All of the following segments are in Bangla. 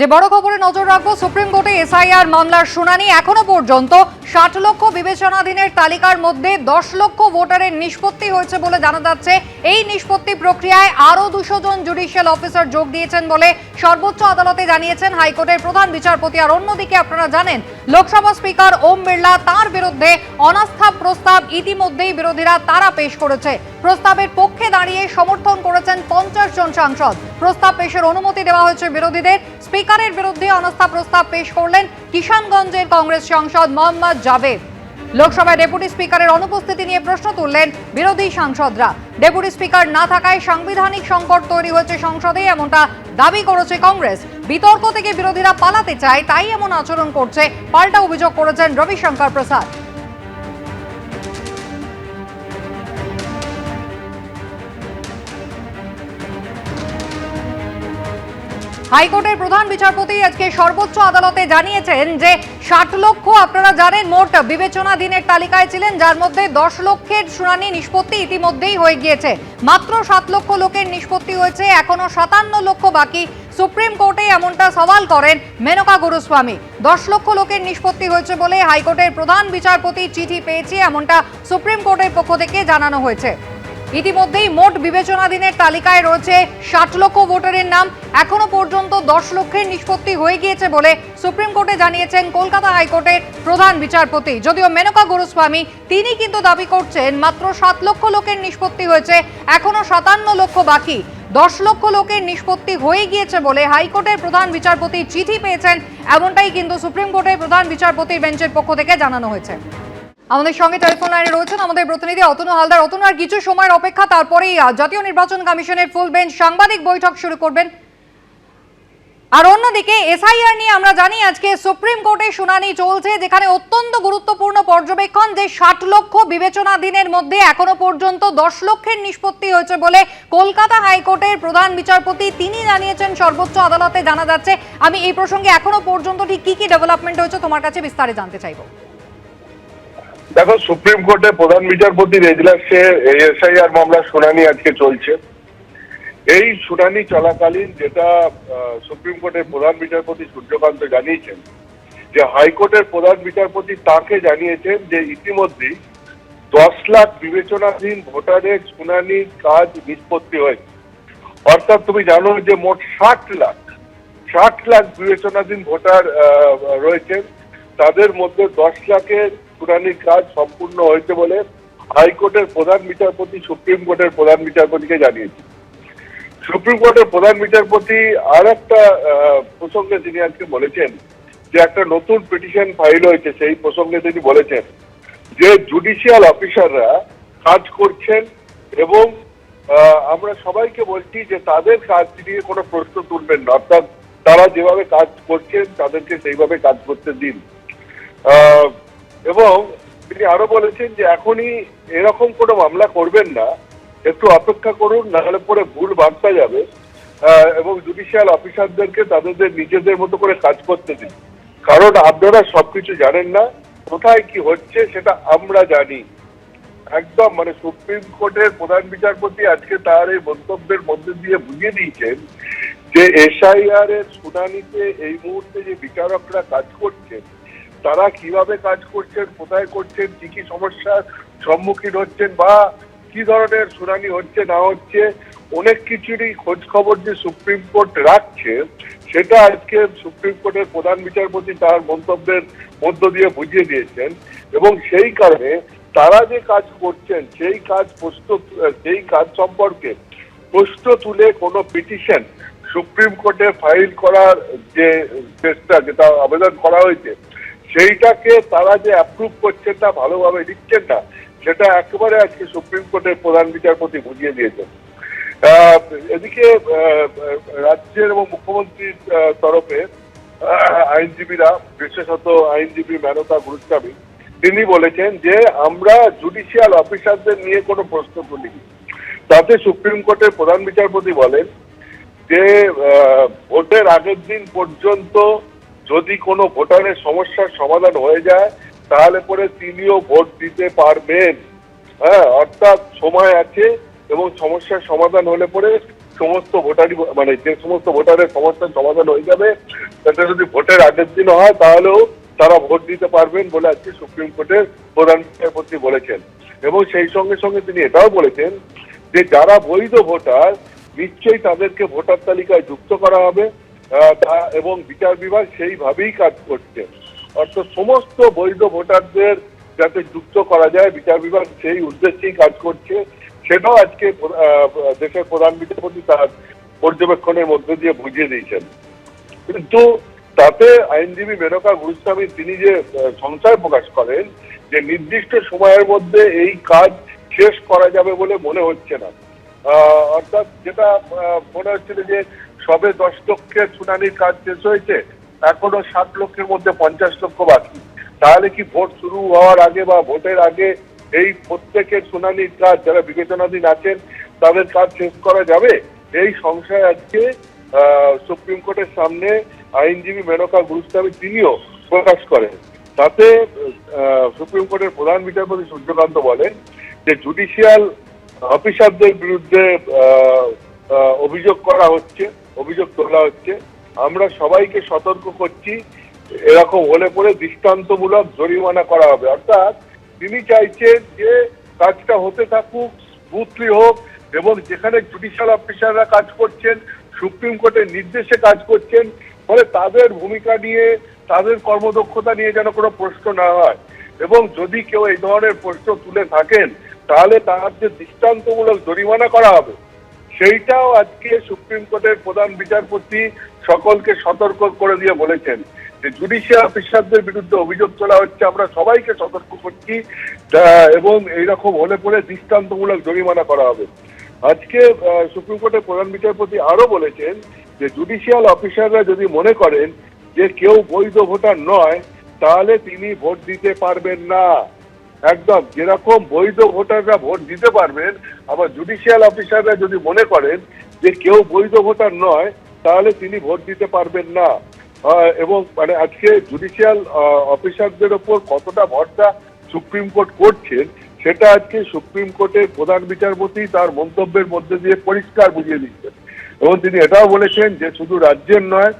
যে বড় খবরে নজর রাখবো, সুপ্রিম কোর্টে এসআইআর মামলার শুনানি এখনো পর্যন্ত 60 লক্ষ বিবেচনাধীনের তালিকার মধ্যে 10 লক্ষ ভোটারের নিষ্পত্তি হয়েছে বলে জানা যাচ্ছে। এই নিষ্পত্তি প্রক্রিয়ায় আরো 200 জন জুডিশিয়াল অফিসার যোগ দিয়েছেন বলে সর্বোচ্চ আদালতে জানিয়েছেন হাইকোর্টের প্রধান বিচারপতি। আর অন্যদিকে আপনারা জানেন, লোকসভা স্পিকার ওম বিড়লা তার বিরুদ্ধে অনাস্থা প্রস্তাব ইতিমধ্যেই বিরোধীরা তারা পেশ করেছে। প্রস্তাবের পক্ষে দাঁড়িয়ে সমর্থন করেছেন 50 জন সাংসদ। প্রস্তাব পেশের অনুমতি দেওয়া হয়েছে বিরোধীদের। স্পিকারের বিরুদ্ধে অনাস্থা প্রস্তাব পেশ করলেন কিষানগঞ্জের কংগ্রেস সাংসদ মোহাম্মদ জাভেদ। লোকসভায় ডেপুটি স্পিকারের অনুপস্থিতি নিয়ে প্রশ্ন তুললেন বিরোধী সাংসদরা। ডেপুটি স্পিকার না থাকায় সাংবিধানিক সংকট তৈরি হয়েছে সংসদে, এমনটা দাবি করেছে কংগ্রেস। বিতর্ক থেকে বিরোধীরা পালাতে চায়, তাই এমন আচরণ করছে, পাল্টা অভিযোগ করেছেন রবিশঙ্কর প্রসাদ। হাইকোর্টের প্রধান বিচারপতি আজকে সর্বোচ্চ আদালতে জানিয়েছেন যে 60 লক্ষ আপনারা জানেন মোট বিবেচনাধীনের তালিকায় ছিলেন, যার মধ্যে 10 লক্ষের শুনানি নিষ্পত্তি ইতিমধ্যেই হয়ে গিয়েছে। মাত্র 7 লক্ষ লোকের নিষ্পত্তি হয়েছে, এখনো 57 লক্ষ বাকি। সুপ্রিম কোর্টে এমনটা সওয়াল করেন মেনকা গুরুস্বামী। 10 লক্ষ লোকের নিষ্পত্তি হয়েছে বলে হাইকোর্টের প্রধান বিচারপতি চিঠি পেয়েছে, এমনটা সুপ্রিম কোর্টের পক্ষ থেকে জানানো হয়েছে। ইতিমধ্যেই মোট বিবেচনাধীনের তালিকায় রয়েছে 60 লক্ষ ভোটারের নাম। এখনো পর্যন্ত 10 লক্ষের নিষ্পত্তি হয়ে গিয়েছে বলে সুপ্রিম কোর্টে জানিয়েছেন কলকাতা হাইকোর্টের প্রধান বিচারপতি। যদিও মেনকা গুরুস্বামী তিনি কিন্তু দাবি করছেন মাত্র 7 লক্ষ লোকের নিষ্পত্তি হয়েছে, এখনো 57 লক্ষ বাকি। 10 লক্ষ লোকের নিষ্পত্তি হয়ে গিয়েছে বলে হাইকোর্টের প্রধান বিচারপতি চিঠি পেয়েছেন, এমনটাই কিন্তু সুপ্রিম কোর্টের প্রধান বিচারপতির বেঞ্চের পক্ষ থেকে জানানো হয়েছে। আমাদের সঙ্গে টেলিফোন লাইনে রয়েছেন আমাদের প্রতিনিধি অতনু হালদার। অতনু, আর কিছু সময়ের অপেক্ষা, তারপরেই জাতীয় নির্বাচন কমিশনের ফুল বেঞ্চ সাংবাদিক বৈঠক শুরু করবেন। আর অন্যদিকে এসআইআর নিয়ে আমরা জানি আজকে সুপ্রিম কোর্টে শুনানি চলছে, যেখানে অত্যন্ত গুরুত্বপূর্ণ পর্যবেক্ষণ যে 60 লক্ষ বিবেচনাধীনের মধ্যে এখনো পর্যন্ত 10 লক্ষের নিষ্পত্তি হয়েছে বলে কলকাতা হাইকোর্টের প্রধান বিচারপতি তিনি জানিয়েছেন সর্বোচ্চ আদালতে। জানা যাচ্ছে, আমি এই প্রসঙ্গে এখনো পর্যন্ত ঠিক কি ডেভেলপমেন্ট হয়েছে তোমার কাছে বিস্তারে জানতে চাইবো। দেখো, সুপ্রিম কোর্টে প্রধান বিচারপতির এজলাসে এসআইআর মামলার শুনানি আজকে চলছে। এই শুনানি চলাকালীন যেটা সুপ্রিম কোর্টের প্রধান বিচারপতি সূর্যকান্ত জানিয়েছেন যে হাইকোর্টের প্রধান বিচারপতি তাকে জানিয়েছেন যে ইতিমধ্যেই 10 লাখ বিবেচনাধীন ভোটারের শুনানির কাজ নিষ্পত্তি হয়েছে। অর্থাৎ তুমি জানো যে মোট 60 লাখ বিবেচনাধীন ভোটার রয়েছেন, তাদের মধ্যে 10 লাখের শুনানির কাজ সম্পূর্ণ হয়েছে বলে হাইকোর্টের প্রধান বিচারপতি সুপ্রিম কোর্টের প্রধান বিচারপতিকে জানিয়েছে। সুপ্রিম কোর্টের প্রধান বিচারপতি আর একটা প্রসঙ্গে তিনি আজকে বলেছেন যে একটা নতুন পিটিশন ফাইল হয়েছে, সেই প্রসঙ্গে তিনি বলেছেন যে জুডিশিয়াল অফিসাররা কাজ করছেন এবং আমরা সবাইকে বলছি যে তাদের কাজ নিয়ে কোনো প্রশ্ন তুলবেন না, অর্থাৎ তারা যেভাবে কাজ করছেন তাদেরকে সেইভাবে কাজ করতে দিন। এবং তিনি আরো বলেছেন যে এখনই এরকম কোনো মামলা করবেন না, একটু অপেক্ষা করুন, নাহলে পরে ভুল বার্তা যাবে, এবং জুডিশিয়াল অফিসারদেরকে তাদের নিজেদের মতো করে কাজ করতে দিন, কারণ আপনারা সবকিছু জানেন না, কোথায় কি হচ্ছে সেটা আমরা জানি। একদম মানে সুপ্রিম কোর্টের প্রধান বিচারপতি আজকে তার এই মন্তব্যের মধ্যে দিয়ে বুঝিয়ে দিয়েছেন যে এসআইআর এর শুনানিতে এই মুহূর্তে যে বিচারকরা কাজ করছেন তারা কিভাবে কাজ করছেন, কোথায় করছেন, কি কি সমস্যার সম্মুখীন হচ্ছেন বা কি ধরনের শুনানি হচ্ছে না হচ্ছে, অনেক কিছুরই খোঁজ খবর যে সুপ্রিম কোর্ট রাখছে, সেটা আজকে সুপ্রিম কোর্টের প্রধান বিচারপতি তার মন্তব্যের মধ্য দিয়ে বুঝিয়ে দিয়েছেন। এবং সেই কারণে তারা যে কাজ করছেন সেই কাজ সম্পর্কে প্রশ্ন তুলে কোনো পিটিশন সুপ্রিম কোর্টে ফাইল করার যে চেষ্টা, যেটা আবেদন করা হয়েছে, সেইটাকে তারা যে অ্যাপ্রুভ করছেন না, ভালোভাবে লিখছেন না, সেটা একেবারে আজকে সুপ্রিম কোর্টের প্রধান বিচারপতি বুঝিয়ে দিয়েছেন। এদিকে রাজ্যের এবং মুখ্যমন্ত্রীর তরফে আইনজীবীরা, বিশেষত আইনজীবী মেনকা গুরুস্বামী, তিনি বলেছেন যে আমরা জুডিশিয়াল অফিসারদের নিয়ে কোনো প্রশ্ন তুলিনি। তাতে সুপ্রিম কোর্টের প্রধান বিচারপতি বলেন যে ভোটের আগের দিন পর্যন্ত যদি কোনো ভোটারের সমস্যার সমাধান হয়ে যায় তাহলে পরে তিনিও ভোট দিতে পারবেন। অর্থাৎ সময় আছে এবং সমস্যার সমাধান হলে পরে সমস্ত ভোটারই মানে যে সমস্ত ভোটারের সমস্যার সমাধান হয়ে যাবে, সেটা যদি ভোটের আগের দিন হয় তাহলেও তারা ভোট দিতে পারবেন বলে আজকে সুপ্রিম কোর্টের প্রধান বিচারপতি বলেছেন। এবং সেই সঙ্গে সঙ্গে তিনি এটাও বলেছেন যে যারা বৈধ ভোটার নিশ্চয়ই তাদেরকে ভোটার তালিকায় যুক্ত করা হবে, এবং বিচার বিভাগ সেইভাবেই কাজ করছে। অর্থাৎ সমস্ত বৈধ ভোটারদের যাতে যুক্ত করা যায়, বিচার বিভাগ সেই উদ্দেশ্যেই কাজ করছে। সেটাও আজকে দেশের প্রধান বিচারপতি তার পর্যবেক্ষণের মধ্যে দিয়ে বুঝিয়ে দিয়েছেন। কিন্তু তাতে আইনজীবী মেনকা গুরুস্বামী তিনি যে সংশয় প্রকাশ করেন যে নির্দিষ্ট সময়ের মধ্যে এই কাজ শেষ করা যাবে বলে মনে হচ্ছে না। অর্থাৎ যেটা মনে হচ্ছিল যে সবে 10 লক্ষের শুনানির কাজ শেষ হয়েছে, এখনো 7 লক্ষের মধ্যে 50 লক্ষ বাকি। তাহলে কি ভোট শুরু হওয়ার আগে বা ভোটের আগে এই প্রত্যেকের শুনানির কাজ যারা বিবেচনাধীন আছেন তাদের কাজ শেষ করা যাবে? এই সংশয় আজকে সুপ্রিম কোর্টের সামনে আইনজীবী মেনকা গুরুস্বামী তিনিও প্রকাশ করেন। তাতে সুপ্রিম কোর্টের প্রধান বিচারপতি সূর্যকান্ত বলেন যে জুডিশিয়াল অফিসারদের বিরুদ্ধে অভিযোগ করা হচ্ছে, অভিযোগ তোলা হচ্ছে। আমরা সবাইকে সতর্ক করছি, এরকম হলে পরে দৃষ্টান্তমূলক জরিমানা করা হবে। অর্থাৎ তিনি চাইছেন যে কাজটা হতে থাকুক, স্মুথলি হোক, এবং যেখানে জুডিশিয়াল অফিসাররা কাজ করছেন, সুপ্রিম কোর্টের নির্দেশে কাজ করছেন, ফলে তাদের ভূমিকা নিয়ে, তাদের কর্মদক্ষতা নিয়ে যেন কোনো প্রশ্ন না হয়। এবং যদি কেউ এই ধরনের প্রশ্ন তুলে থাকেন তাহলে তার যে দৃষ্টান্তমূলক জরিমানা করা হবে, সেইটাও আজকে সুপ্রিম কোর্টের প্রধান বিচারপতি সকলকে সতর্ক করে দিয়ে বলেছেন যে জুডিশিয়াল অফিসারদের বিরুদ্ধে অভিযোগ তোলা হচ্ছে, আমরা সবাইকে সতর্ক করছি, এবং এইরকম হলে পরে দৃষ্টান্তমূলক জরিমানা করা হবে। আজকে সুপ্রিম কোর্টের প্রধান বিচারপতি আরো বলেছেন যে জুডিশিয়াল অফিসাররা যদি মনে করেন যে কেউ বৈধ ভোটার নয় তাহলে তিনি ভোট দিতে পারবেন না। একদম যেরকম বৈধ ভোটাররা ভোট দিতে পারবেন, আবার জুডিশিয়াল অফিসাররা যদি মনে করেন যে কেউ বৈধ ভোটার নয় তাহলে তিনি ভোট দিতে পারবেন না। এবং মানে আজকে জুডিশিয়াল অফিসারদের ওপর কতটা ভরসা সুপ্রিম কোর্ট করছেন সেটা আজকে সুপ্রিম কোর্টের প্রধান বিচারপতি তার মন্তব্যের মধ্যে দিয়ে পরিষ্কার বুঝিয়ে দিচ্ছেন। এবং তিনি এটাও বলেছেন যে শুধু রাজ্যের নয়,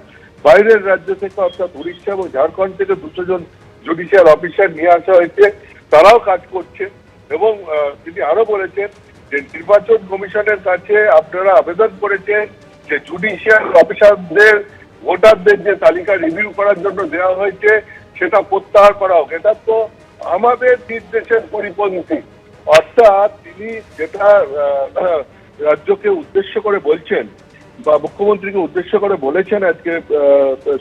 বাইরের রাজ্য থেকে অর্থাৎ উড়িষ্যা এবং ঝাড়খণ্ড থেকে 200 জন জুডিশিয়াল অফিসার নিয়ে আসা হয়েছে, তারাও কাজ করছে। এবং তিনি আরো বলেছেন যে নির্বাচন কমিশনের কাছে আপনারা আবেদন করেছেন যে জুডিশিয়াল অফিসারদের ভোটারদের যে তালিকা রিভিউ করার জন্য দেওয়া হয়েছে সেটা প্রত্যাহার করা হোক। এটা তো আমাদের নির্দেশের পরিপন্থী। অর্থাৎ তিনি যেটা রাজ্যকে উদ্দেশ্য করে বলছেন বা মুখ্যমন্ত্রীকে উদ্দেশ্য করে বলেছেন আজকে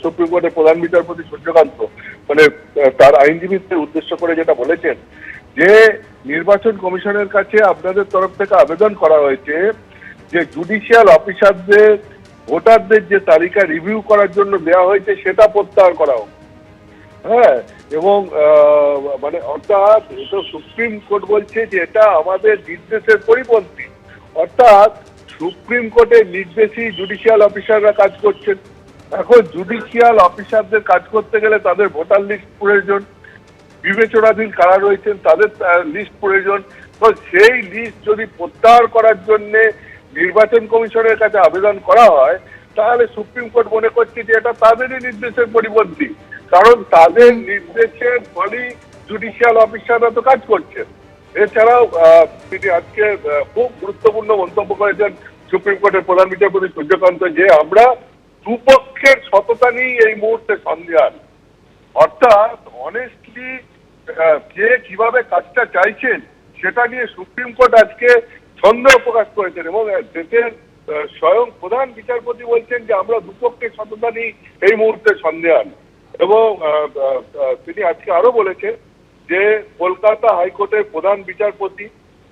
সুপ্রিম কোর্টের প্রধান বিচারপতি সূর্যকান্ত, মানে তার আইনজীবীদের উদ্দেশ্য করে যেটা বলেছেন যে নির্বাচন কমিশনের কাছে আপনাদের তরফ থেকে আবেদন করা হয়েছে যে জুডিশিয়াল অফিসারদের ভোটারদের যে তালিকা রিভিউ করার জন্য দেওয়া হয়েছে সেটা প্রত্যাহার করা হোক। হ্যাঁ, এবং মানে অর্থাৎ এটা সুপ্রিম কোর্ট বলছে যে এটা আমাদের নির্দেশের পরিপন্থী। অর্থাৎ সুপ্রিম কোর্টের নির্দেশেই জুডিশিয়াল অফিসাররা কাজ করছেন। এখন জুডিশিয়াল অফিসারদের কাজ করতে গেলে তাদের ভোটার লিস্ট প্রয়োজন, বিবেচনাধীন কারা রয়েছেন তাদের লিস্ট প্রয়োজন। তো সেই লিস্ট যদি প্রত্যাহার করার জন্য নির্বাচন কমিশনের কাছে আবেদন করা হয় তাহলে সুপ্রিম কোর্ট মনে করছে যে এটা তাদেরই নির্দেশের পরিপন্থী, কারণ তাদের নির্দেশের ফলেই জুডিশিয়াল অফিসাররা তো কাজ করছেন। এছাড়াও তিনি আজকে খুব গুরুত্বপূর্ণ মন্তব্য করেছেন সুপ্রিম কোর্টের প্রধান বিচারপতি সূর্যকান্ত যে আমরা দুপক্ষের সততা নিয়ে এই মুহূর্তে সন্দেহান। অর্থাৎ অনেস্টলি কে কিভাবে কাজটা চাইছেন সেটা নিয়ে সুপ্রিম কোর্ট আজকে সন্দেহ প্রকাশ করেছেন। এবং দেশের স্বয়ং প্রধান বিচারপতি বলছেন যে আমরা দুপক্ষের সততা নিয়ে এই মুহূর্তে সন্দেহান। এবং তিনি আজকে আরো বলেছেন যে কলকাতা হাইকোর্টের প্রধান বিচারপতি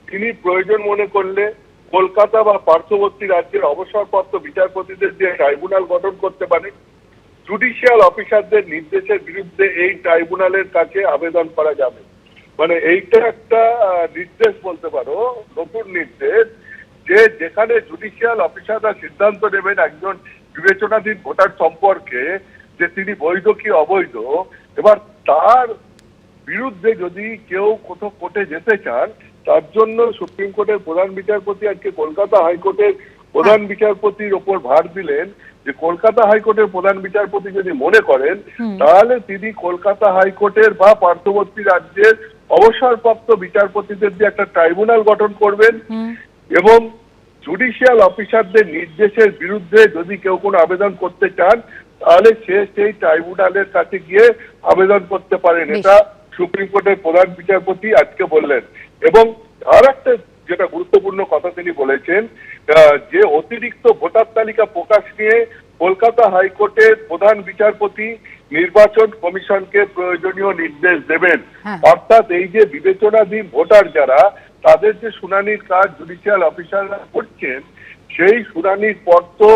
তিনি প্রয়োজন মনে করলে কলকাতা বা পার্শ্ববর্তী রাজ্যের অবসরপ্রাপ্ত বিচারপতিদের দিয়ে ট্রাইব্যুনাল গঠন করতে পারেন। জুডিশিয়াল অফিসারদের নির্দেশের বিরুদ্ধে এই ট্রাইব্যুনালের কাছে আবেদন করা যাবে। মানে এইটা একটা নির্দেশ বলতে পারো, নতুন নির্দেশ, যে যেখানে জুডিশিয়াল অফিসাররা সিদ্ধান্ত নেবেন একজন বিবেচনাধীন ভোটার সম্পর্কে যে তিনি বৈধ কি অবৈধ, এবার তার বিরুদ্ধে যদি কেউ কোথাও কোর্টে যেতে চান তার জন্য সুপ্রিম কোর্টের প্রধান বিচারপতি আজকে কলকাতা হাইকোর্টের প্রধান বিচারপতির ওপর ভার দিলেন যে কলকাতা হাইকোর্টের প্রধান বিচারপতি যদি মনে করেন তাহলে তিনি কলকাতা হাইকোর্টের বা পার্শ্ববর্তী রাজ্যের অবসরপ্রাপ্ত বিচারপতিদের দিয়ে একটা ট্রাইব্যুনাল গঠন করবেন এবং জুডিশিয়াল অফিসারদের নির্দেশের বিরুদ্ধে যদি কেউ কোনো আবেদন করতে চান তাহলে সে সেই ট্রাইব্যুনালের কাছে গিয়ে আবেদন করতে পারেন। এটা সুপ্রিম কোর্টের প্রধান বিচারপতি আজকে বললেন। এবং আর একটা যেটা গুরুত্বপূর্ণ কথা তিনি বলেছেন যে অতিরিক্ত ভোটার তালিকা প্রকাশ নিয়ে কলকাতা হাইকোর্টের প্রধান বিচারপতি নির্বাচন কমিশনকে প্রয়োজনীয় নির্দেশ দেবেন। অর্থাৎ এই যে বিবেচনাধীন ভোটার যারা তাদের যে শুনানির কাজ জুডিশিয়াল অফিসাররা করছেন সেই শুনানির পর তো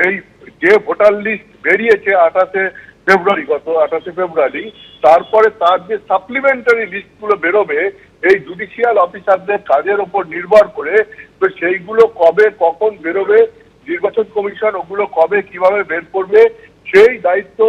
এই যে ভোটার লিস্ট বেরিয়েছে 28শে ফেব্রুয়ারি তারপরে তার যে সাপ্লিমেন্টারি লিস্টগুলো বেরোবে এই জুডিশিয়াল অফিসারদের কাজের উপর নির্ভর করে, তো সেইগুলো কবে কখন বেরোবে নির্বাচন কমিশন ওগুলো কবে কিভাবে বের করবে সেই দায়িত্ব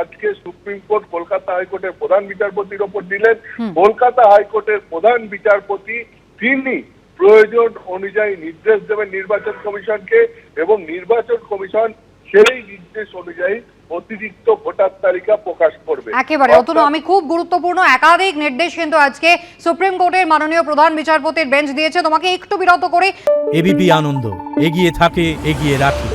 আজকে সুপ্রিম কোর্ট কলকাতা হাইকোর্টের প্রধান বিচারপতির ওপর দিলেন। কলকাতা হাইকোর্টের প্রধান বিচারপতি তিনি প্রয়োজন অনুযায়ী নির্দেশ দেবেন নির্বাচন কমিশনকে এবং নির্বাচন কমিশন সেই নির্দেশ অনুযায়ী অতিরিক্ত ভোটার তালিকা প্রকাশ করবে। একেবারে অতনু, আমি খুব গুরুত্বপূর্ণ একাধিক নির্দেশ কিন্তু আজকে সুপ্রিম কোর্টের মাননীয় প্রধান বিচারপতির বেঞ্চ দিয়েছে। তোমাকে একটু বিরত করে এবিপি আনন্দ এগিয়ে থাকে, এগিয়ে রাখে।